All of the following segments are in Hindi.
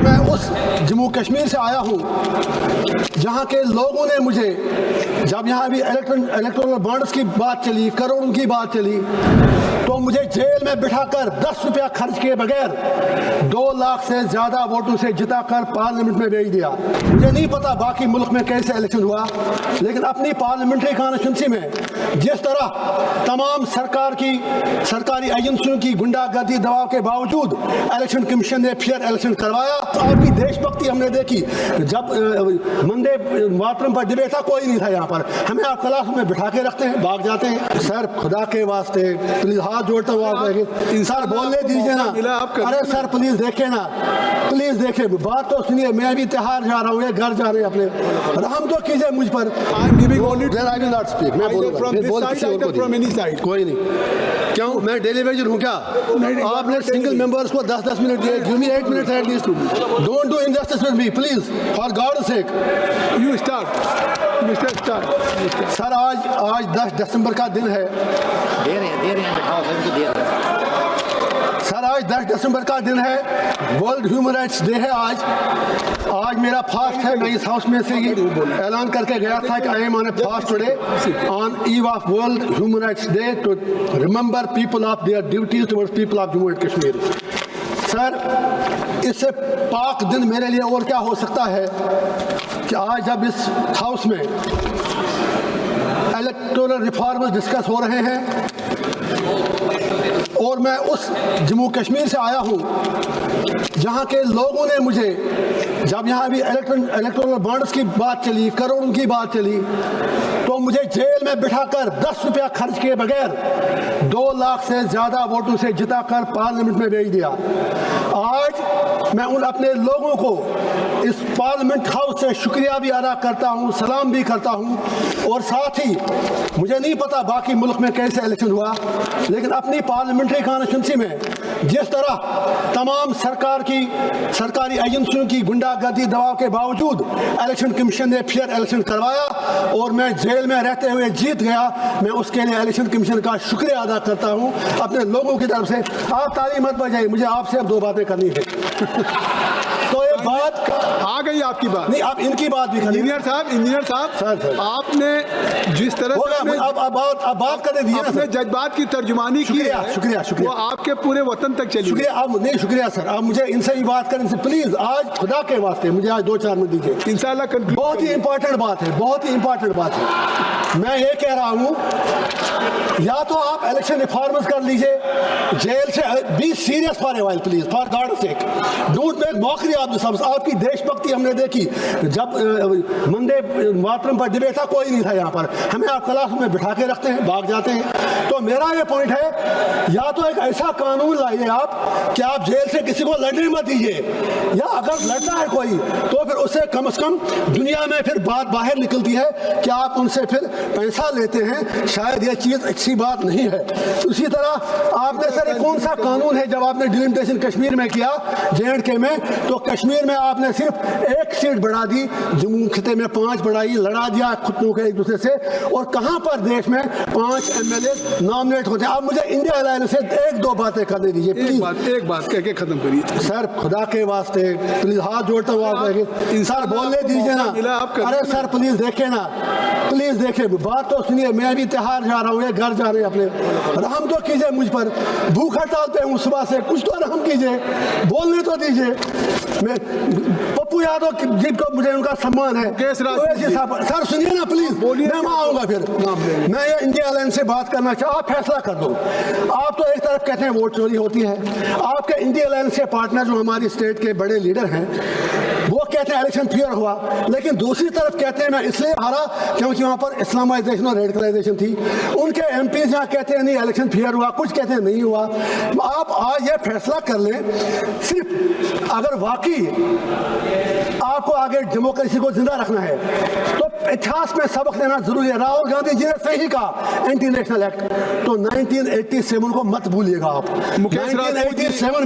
मैं उस जम्मू कश्मीर से आया हूँ जहाँ के लोगों ने मुझे, जब यहाँ अभी इलेक्टोरल बॉन्ड्स की बात चली, करोड़ों की बात चली, तो मुझे जेल में बिठाकर 10 रुपया खर्च किए बगैर 2 लाख से ज़्यादा वोटों से जिताकर पार्लियामेंट में भेज दिया। मुझे नहीं पता बाकी मुल्क में कैसे इलेक्शन हुआ, लेकिन अपनी पार्लियामेंट्री कॉन्स्टिट्यूंसी में जिस तरह तमाम सरकारी एजेंसियों की गुंडागर्दी दबाव के बावजूद इलेक्शन कमीशन ने फेयर इलेक्शन करवाया, तो आपकी देशभक्ति हमने देखी। जब वंदे मातरम पर डिबेट था, कोई नहीं था यहाँ पर, हमें आप क्लास में बिठा के रखते हैं, भाग जाते हैं। सर खुदा के वास्ते प्लीज हाथ जोड़ता हूँ, सर बोलने दीजिए ना। अरे सर प्लीज देखे ना, प्लीज देखे, बात तो सुनिए। मैं भी त्योहार जा रहा हूँ, ये घर जा रहे हैं अपने, रहम तो कीजिए मुझ पर। कोई नहीं, क्यों मैं डेली वेजर हूँ क्या? आपने सिंगल मेंबर्स को 10-10 मिनट दिए, give me 8 minutes at least. Don't do injustice with me please, for God's sake. You start mister start. Sir आज 10 दिसंबर का दिन है। दे रहे हैं सर आज 10 दिसंबर का दिन है, वर्ल्ड ह्यूमन राइट्स डे है। आज मेरा फास्ट है। मैं इस हाउस में से ही ऐलान करके गया था कि I am on a fast today on eve of world human rights day to remember people of their duties towards people of Jammu and Kashmir. Sir इससे पाक दिन मेरे लिए और क्या हो सकता है कि आज जब इस हाउस में इलेक्टोरल रिफॉर्म्स डिस्कस हो रहे हैं और मैं उस जम्मू कश्मीर से आया हूँ जहाँ के लोगों ने मुझे, जब यहाँ अभी इलेक्टोरल बॉन्ड्स की बात चली, करोड़ों की बात चली, तो मुझे जेल में बिठाकर 10 रुपया खर्च किए बगैर 2 लाख से ज़्यादा वोटों से जिताकर पार्लियामेंट में भेज दिया। आज मैं उन अपने लोगों को इस पार्लियामेंट हाउस से शुक्रिया भी अदा करता हूँ, सलाम भी करता हूँ, और साथ ही मुझे नहीं पता बाकी मुल्क में कैसे इलेक्शन हुआ, लेकिन अपनी पार्लियामेंट्री कॉन्स्टिट्यूंसी में जिस तरह तमाम सरकारी एजेंसियों की गुंडागर्दी दबाव के बावजूद इलेक्शन कमीशन ने फेयर इलेक्शन करवाया और मैं जेल में रहते हुए जीत गया, मैं उसके लिए इलेक्शन कमीशन का शुक्रिया अदा करता हूँ अपने लोगों की तरफ से। आप ताली मत बजाइए, मुझे आपसे अब 2 बातें करनी है। तो ये बात आ गई आपकी बात, नहीं, आप इनकी बात भी करें। इंजीनियर साहब सर। आपने जिस तरह से अब बात कर दिए ना सर, जज्बात की तर्जुमानी की है, शुक्रिया वो आपके पूरे वतन तक चली। शुक्रिया। आप नहीं, शुक्रिया सर, आप मुझे इनसे भी बात करें प्लीज। आज खुदा के वास्ते मुझे आज 2-4 मिनट दीजिए। इंशाल्लाह बहुत ही इंपॉर्टेंट बात है, बहुत ही इंपॉर्टेंट बात है। मैं ये कह रहा हूँ, या तो आप इलेक्शन रिफॉर्म्स कर लीजिए, जेल से be serious for a while please, for God sake, don't make mockery of the सबस। आपकी देशभक्ति हमने देखी। जब वंदे मातरम पर डिबेट था, कोई नहीं था यहाँ पर, हमें आप क्लास में बिठा के रखते हैं, भाग जाते हैं। तो मेरा ये पॉइंट है, या तो एक ऐसा कानून लाइए आप कि आप जेल से किसी को लड़ने मत दीजिए, या अगर लड़ना है कोई तो फिर उससे कम से कम दुनिया में फिर बात बाहर निकलती है कि आप उनसे फिर पैसा लेते हैं। शायद ये चीज़ अच्छी बात नहीं है। उसी तरह आपने सर कौन सा कानून है, जब आपने डिलिमिटेशन कश्मीर में किया JNK में, तो कश्मीर में आपने सिर्फ 1 सीट बढ़ा दी, जम्मू खिते में 5 बढ़ाई, लड़ा दिया खुद को एक दूसरे से, और कहाँ पर देश में 5 MLA नॉमिनेट होते हैं। आप मुझे इंडिया अलायंस से 1-2 बातें करने दीजिए प्लीज। एक बात कह के खत्म करिए सर, खुदा के वास्ते प्लीज हाथ जोड़ता हूँ आप, सर बोलने दीजिए ना। अरे सर प्लीज देखे ना, प्लीज देखे, बात तो सुनिए। मैं भी त्योहार जा रहा हूँ, ये घर जा रहे हैं अपने, रहम तो कीजिए मुझ पर। भूख हड़ताल पे हूँ सुबह से, कुछ तो रहम कीजिए, बोलने तो दीजिए। मैं पप्पू यादव जिनको मुझे उनका सम्मान है, सर सुनिए ना प्लीज, मैं वहाँ आऊँगा फिर। मैं ये इंडिया अलायंस से बात करना चाहूँ, आप फैसला कर दो। आप तो एक तरफ कहते हैं वोट चोरी होती है, आपके इंडिया अलायंस के पार्टनर जो हमारी स्टेट के बड़े लीडर हैं वो कहते हैं इलेक्शन फेयर हुआ, लेकिन दूसरी तरफ कहते हैं मैं इसलिए हारा क्योंकि वहाँ पर इस्लामाइजेशन और रेडिकलाइजेशन थी। उनके MPs यहाँ कहते हैं नहीं इलेक्शन फेयर हुआ, कुछ कहते हैं नहीं हुआ। आप आज ये फैसला कर लें, सिर्फ अगर वाकई आपको आगे डेमोक्रेसी को जिंदा रखना है तो इतिहास में सबक लेना जरूरी है। राहुल गांधी जी ने सही कहा एंटी नेशनल एक्ट, तो 1987 को मत भूलिएगा आप। 1987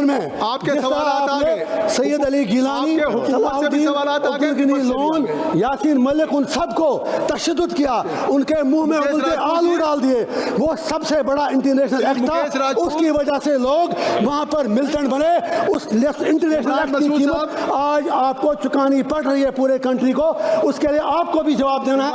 में आपके सवाल आ गए। सैयद अली गिलानी, आपके हुकूमत से भी सवालात आ गए, अब्दुल गनी हुकूमत से भी आ लोन, गए। यासीन मलिक, उन सबको तशद्दुद किया, उनके मुंह में मुकेश उनके राजपूत आलू जी। डाल दिए। वो सबसे बड़ा इंटरनेशनल एक्ट मुकेश था, राजपूत। उसकी वजह से लोग वहां पर मिलिटेंट बने। उस इंटरनेशनल इमरान एक्ट की मसूद कीमत आज आपको चुकानी पड़ रही है पूरे कंट्री को। उसके लिए आपको भी जवाब देना है।